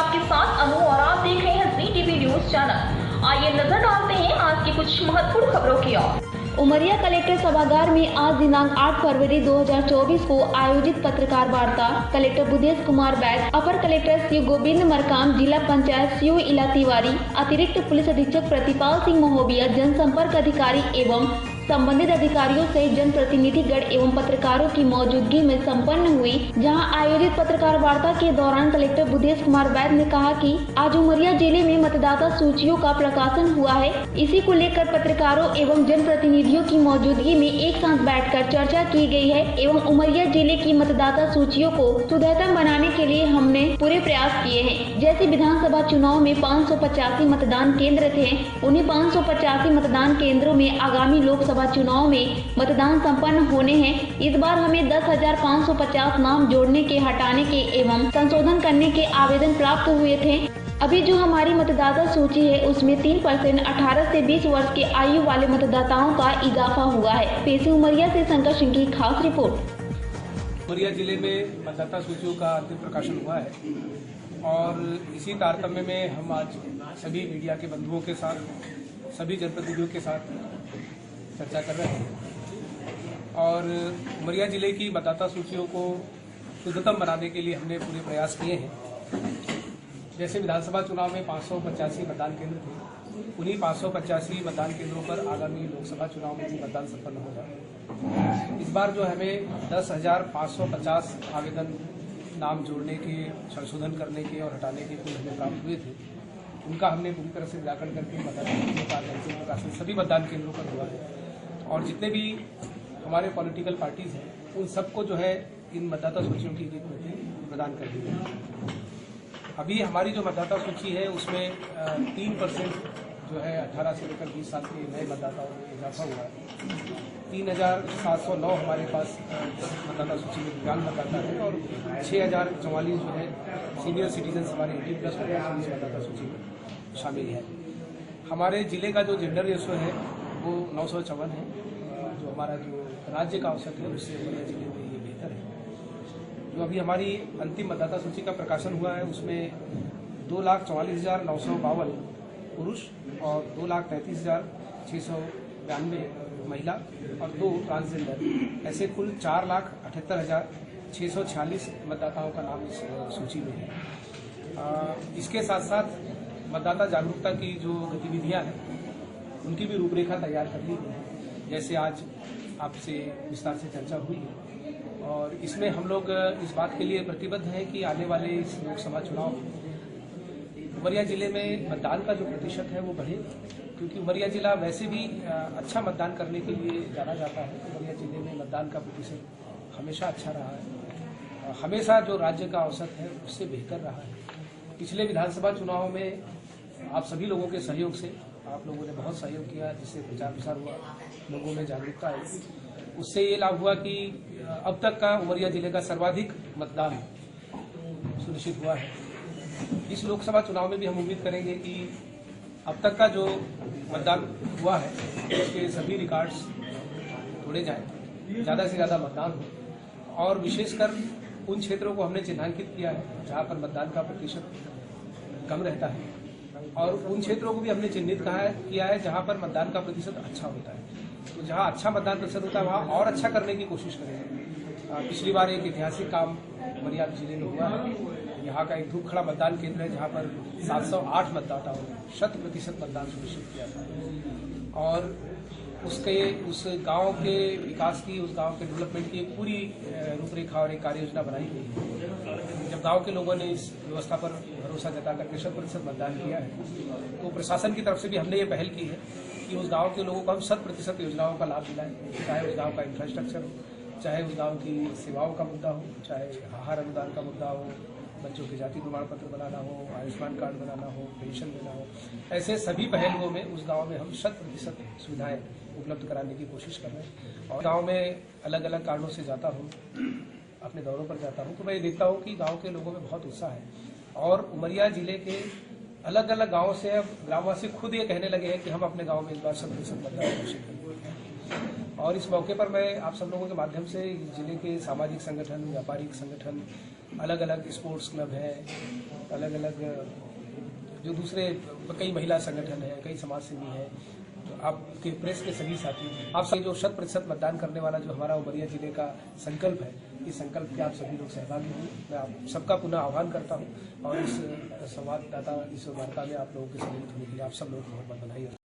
आपके साथ अनु और आप देख रहे हैं जी टीवी न्यूज चैनल। आइए नजर डालते हैं आज की कुछ महत्वपूर्ण खबरों की ओर। उमरिया कलेक्टर सभागार में आज दिनांक 8 फरवरी 2024 को आयोजित पत्रकार वार्ता कलेक्टर बुद्धेश कुमार बैद, अपर कलेक्टर शिव गोविंद मरकाम, जिला पंचायत शिव इला तिवारी, अतिरिक्त पुलिस अधीक्षक प्रतिपाल सिंह महोबिया, जनसंपर्क अधिकारी एवं संबंधित अधिकारियों सहित जनप्रतिनिधिगण एवं पत्रकारों की मौजूदगी में संपन्न हुई। जहां आयोजित पत्रकार वार्ता के दौरान कलेक्टर बुद्धेश कुमार बैद ने कहा कि आज उमरिया जिले में मतदाता सूचियों का प्रकाशन हुआ है। इसी को लेकर पत्रकारों एवं जनप्रतिनिधियों की मौजूदगी में एक साथ बैठकर चर्चा की गई है एवं उमरिया जिले की मतदाता सूचियों को सुदृढ़ बनाने के लिए हमने पूरे प्रयास किए हैं। जैसे विधानसभा चुनाव में 585 मतदान केंद्र थे, उन्हीं 585 मतदान केंद्रों में आगामी लोकसभा चुनाव में मतदान संपन्न होने हैं। इस बार हमें 10,550 नाम जोड़ने के, हटाने के एवं संशोधन करने के आवेदन प्राप्त हुए थे। अभी जो हमारी मतदाता सूची है उसमें 3% 18 से 20 वर्ष के आयु वाले मतदाताओं का इजाफा हुआ है। पेश उमरिया से शंकर सिंह की खास रिपोर्ट। उमरिया जिले में मतदाता सूचियों का अंतिम प्रकाशन हुआ है और इसी तारतम्य में हम आज सभी मीडिया के बंधुओं के साथ, सभी जनप्रतिनिधियों के साथ चर्चा कर रहे हैं और उमरिया जिले की मतदाता सूचियों को शुद्धतम बनाने के लिए हमने पूरे प्रयास किए हैं। जैसे विधानसभा चुनाव में 585 मतदान केंद्र थे, उन्हीं 585 मतदान केंद्रों पर आगामी लोकसभा चुनाव में भी मतदान संपन्न होगा। इस बार जो हमें 10,550 आवेदन नाम जोड़ने के, संशोधन करने के और हटाने के कुल हमें प्राप्त हुए थे, उनका हमने पूरी तरह से निराकरण करके मतदान केंद्रों का अंतिम प्रकाशन सभी मतदान केंद्रों पर हुआ है और जितने भी हमारे पॉलिटिकल पार्टीज हैं उन सबको जो है इन मतदाता सूचियों की एक प्रति प्रदान कर दी गई। अभी हमारी जो मतदाता सूची है उसमें 3% जो है 18 से लेकर 20 साल के नए मतदाताओं में इजाफा हुआ है। 3,709 हमारे पास मतदाता सूची में दिव्यांग मतदाता है और 6,044 जो है सीनियर सिटीजन हमारे 18+ मतदाता सूची में शामिल है। हमारे जिले का जो जेंडर रेशो है वो 954 है, जो हमारा जो राज्य का औसत है उससे उमरिया जिले में ये बेहतर है। जो अभी हमारी अंतिम मतदाता सूची का प्रकाशन हुआ है उसमें 2,44,952 पुरुष और 2,33,692 महिला और 2 ट्रांसजेंडर, ऐसे कुल 4,78,646 मतदाताओं का नाम इस सूची में है। इसके साथ साथ मतदाता जागरूकता की जो गतिविधियां हैं उनकी भी रूपरेखा तैयार कर ली गई है। जैसे आज आपसे विस्तार से चर्चा हुई है और इसमें हम लोग इस बात के लिए प्रतिबद्ध हैं कि आने वाले इस लोकसभा चुनाव में उमरिया जिले में मतदान का जो प्रतिशत है वो बढ़े, क्योंकि उमरिया जिला वैसे भी अच्छा मतदान करने के लिए जाना जाता है। उमरिया जिले में मतदान का प्रतिशत हमेशा अच्छा रहा है, हमेशा जो राज्य का औसत है उससे बेहतर रहा है। पिछले विधानसभा चुनाव में आप सभी लोगों के सहयोग से, आप लोगों ने बहुत सहयोग किया जिससे प्रचार प्रसार हुआ, लोगों में जागरूकता आई। उससे ये लाभ हुआ कि अब तक का उमरिया जिले का सर्वाधिक मतदान सुनिश्चित हुआ है। इस लोकसभा चुनाव में भी हम उम्मीद करेंगे कि अब तक का जो मतदान हुआ है उसके सभी रिकॉर्ड्स तोड़े जाएं, ज़्यादा से ज़्यादा मतदान हो और विशेषकर उन क्षेत्रों को हमने चिन्हांकित किया है जहाँ पर मतदान का प्रतिशत कम रहता है और उन क्षेत्रों को भी हमने चिन्हित किया है जहां पर मतदान का प्रतिशत अच्छा होता है। तो जहां अच्छा मतदान प्रतिशत होता है वहां और अच्छा करने की कोशिश करेंगे। पिछली बार एक ऐतिहासिक काम उमरिया जिले में हुआ है। यहाँ का एक धूपखड़ा मतदान केंद्र है जहां पर 708 मतदाताओं ने 100% मतदान सुनिश्चित किया था और उस गांव के विकास की, उस गांव के डेवलपमेंट की एक पूरी रूपरेखा और एक कार्य योजना बनाई गई है। जब गांव के लोगों ने इस व्यवस्था पर भरोसा जता करके 100% मतदान किया है तो प्रशासन की तरफ से भी हमने ये पहल की है कि उस गांव के लोगों को हम 100% योजनाओं का लाभ दिलाएं, चाहे उस गांव का इंफ्रास्ट्रक्चर हो, चाहे उस गांव की सेवाओं का मुद्दा हो, चाहे आहार अनुदान का मुद्दा हो, बच्चों के जाति प्रमाण पत्र बनाना हो, आयुष्मान कार्ड बनाना हो, पेंशन देना हो, ऐसे सभी पहलुओं में उस गांव में हम 100% सुविधाएं उपलब्ध कराने की कोशिश कर रहे हैं। और गांव में अलग अलग कारणों से जाता हूं, अपने दौरों पर जाता हूं तो मैं देखता हूं कि गांव के लोगों में बहुत उत्साह है और उमरिया जिले के अलग अलग गांवों से अब ग्रामवासी खुद ये कहने लगे हैं कि हम अपने गांव में इस बार 100% मतदान अवश्य करेंगे और इस मौके पर मैं आप सब लोगों के माध्यम से जिले के सामाजिक संगठन, व्यापारिक संगठन, अलग अलग स्पोर्ट्स क्लब है, अलग अलग जो दूसरे कई महिला संगठन है, कई समाज सेवी है, तो आपके प्रेस के सभी साथी, आप सब जो 100% मतदान करने वाला जो हमारा उमरिया जिले का संकल्प है, इस संकल्प के आप सभी लोग सहभागी हुए। मैं आप सबका पुनः आह्वान करता हूँ और इस संवाददाता इस वार्ता में आप लोगों के सम्मिलित होने के लिए आप सब लोगों को बहुत बहुत बधाई।